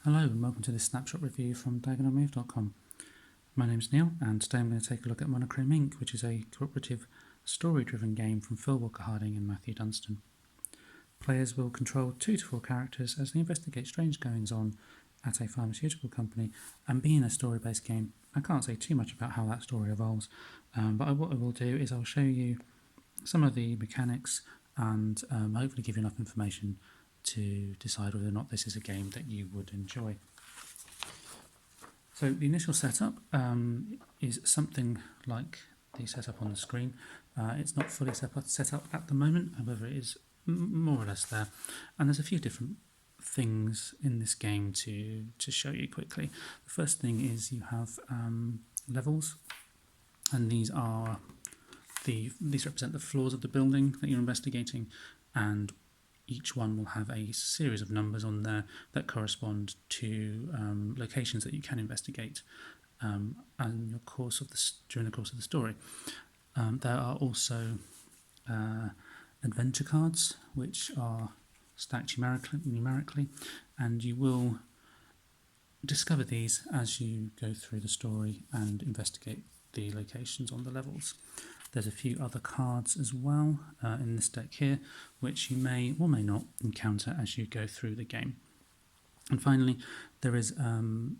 Hello and welcome to this snapshot review from diagonalmove.com. My name's Neil and today I'm going to take a look at Monochrome Inc, which is a cooperative story-driven game from Phil Walker-Harding and Matthew Dunstan. Players will control 2 to 4 characters as they investigate strange goings-on at a pharmaceutical company, and being a story-based game, I can't say too much about how that story evolves, but what I will do is I'll show you some of the mechanics and hopefully give you enough information to decide whether or not this is a game that you would enjoy. So the initial setup is something like the setup on the screen. It's not fully set up at the moment, however it is more or less there. And there's a few different things in this game to show you quickly. The first thing is you have levels, and these represent the floors of the building that you're investigating, and each one will have a series of numbers on there that correspond to locations that you can investigate during the course of the story. There are also adventure cards, which are stacked numerically, and you will discover these as you go through the story and investigate the locations on the levels. There's a few other cards as well in this deck here, which you may or may not encounter as you go through the game. And finally, there is an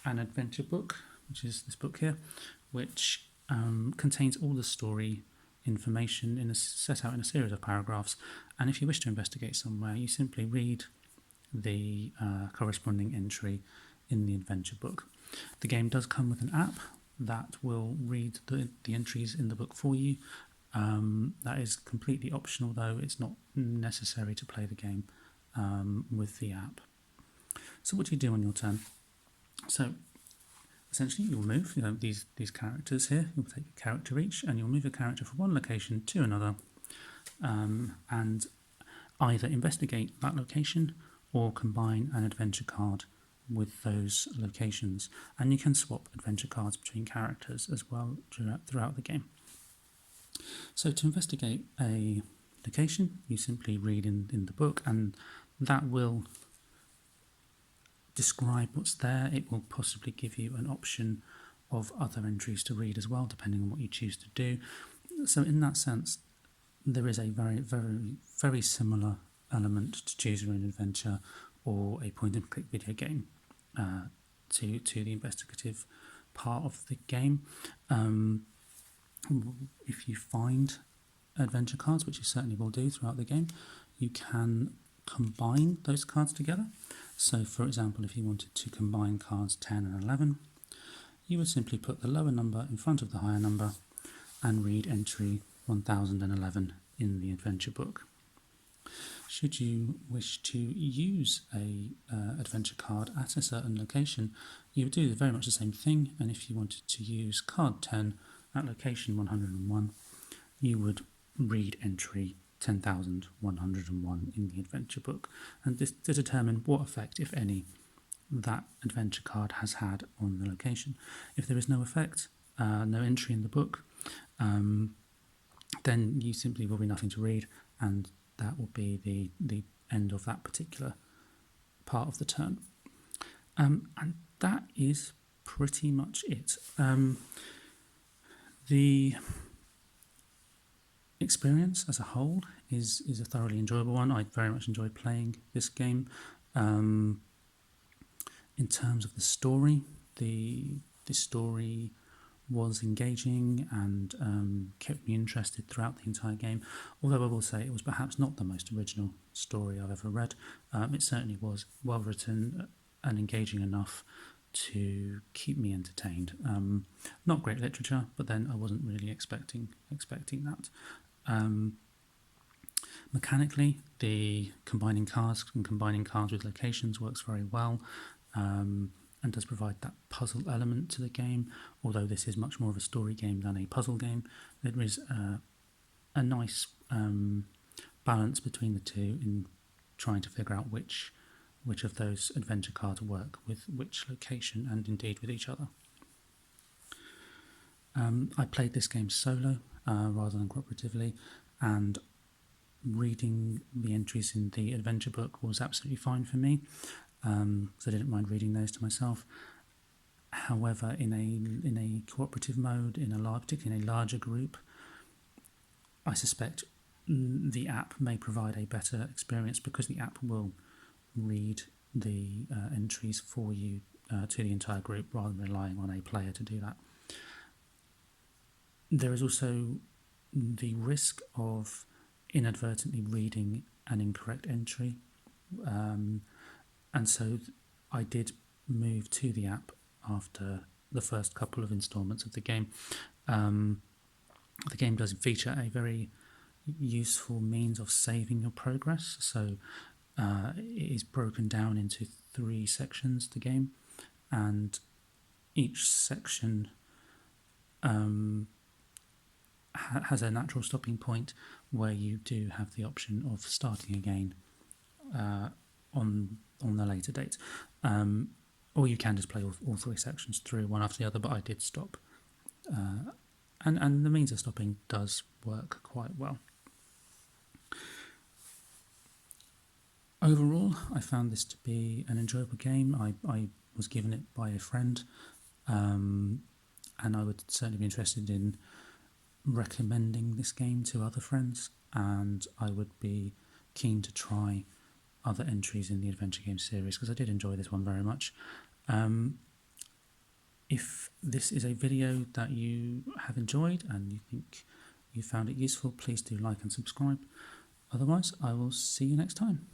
adventure book, which is this book here, which contains all the story information set out in a series of paragraphs. And if you wish to investigate somewhere, you simply read the corresponding entry in the adventure book. The game does come with an app that will read the entries in the book for you. That is completely optional, though. It's not necessary to play the game with the app. So what do you do on your turn? So essentially you'll move these characters here. You'll take a character each and you'll move a character from one location to another and either investigate that location or combine an adventure card with those locations, and you can swap adventure cards between characters as well throughout the game. So to investigate a location, you simply read in the book, and that will describe what's there. It will possibly give you an option of other entries to read as well, depending on what you choose to do. So in that sense, there is a very, very, very similar element to choose your own adventure or a point-and-click video game to the investigative part of the game. If you find adventure cards, which you certainly will do throughout the game, you can combine those cards together. So for example, if you wanted to combine cards 10 and 11, you would simply put the lower number in front of the higher number and read entry 1011 in the adventure book. Should you wish to use a adventure card at a certain location, you would do very much the same thing, and if you wanted to use card 10 at location 101, you would read entry 10,101 in the adventure book, and this to determine what effect, if any, that adventure card has had on the location. If there is no effect, no entry in the book, then you simply will be nothing to read, and that will be the end of that particular part of the turn. And that is pretty much it. The experience as a whole is a thoroughly enjoyable one. I very much enjoyed playing this game. In terms of the story, the story was engaging and kept me interested throughout the entire game, although I will say it was perhaps not the most original story I've ever read. It certainly was well written and engaging enough to keep me entertained. Not great literature, but then I wasn't really expecting that. Mechanically, the combining cards with locations works very well. And does provide that puzzle element to the game, although this is much more of a story game than a puzzle game. There is a nice balance between the two in trying to figure out which of those adventure cards work with which location and indeed with each other. I played this game solo rather than cooperatively, and reading the entries in the adventure book was absolutely fine for me. because I didn't mind reading those to myself. However, in a cooperative mode, particularly in a larger group, I suspect the app may provide a better experience because the app will read the entries for you to the entire group rather than relying on a player to do that. There is also the risk of inadvertently reading an incorrect entry, and so I did move to the app after the first couple of installments of the game. The game does feature a very useful means of saving your progress, so it is broken down into 3 sections, the game, and each section has a natural stopping point where you do have the option of starting again on the later date. Or you can just play all 3 sections through one after the other, but I did stop. And the means of stopping does work quite well. Overall, I found this to be an enjoyable game. I was given it by a friend, and I would certainly be interested in recommending this game to other friends, and I would be keen to try other entries in the adventure game series because I did enjoy this one very much. If this is a video that you have enjoyed and you think you found it useful, please do like and subscribe. Otherwise, I will see you next time.